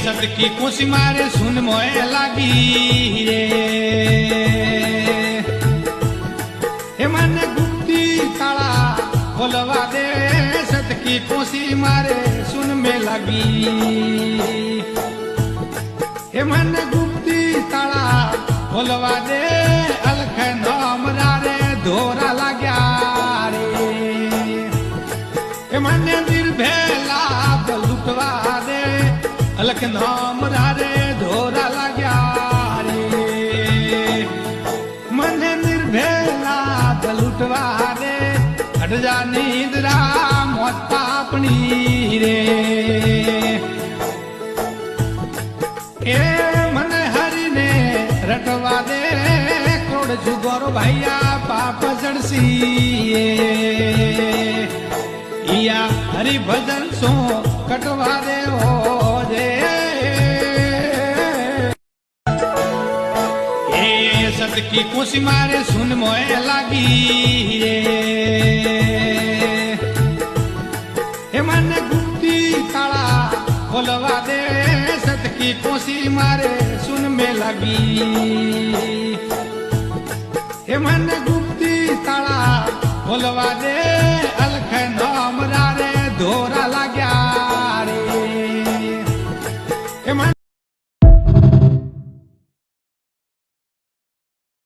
सत की कुशी मारे सुन मोए लागी रे हे मन गुप्ती ताला खोलवा दे सत की कुशी मारे सुन में लगी हे मन गुप्ती ताला खोलवा दे अलख नाम रे धोरा लाग्या रे हे मन निर्भेला लुटवा दे अलख नाम रे धोरा लाग्या रे मन निर्भेला लुटवा दे हट जा नींदरा मौत पापनी रे ए मन हरि ने रटवा दे क्रोड़ जुगोर भैया पाप जड़सी या हरि भजन सो कटवा दे हो जे ए सत की कुशी मारे सुन मोए लागी रे हे मन गुप्ती ताला खोलवा दे सत की कुशी मारे सुन में लगी हे मन गुप्ती ताला खोलवा दे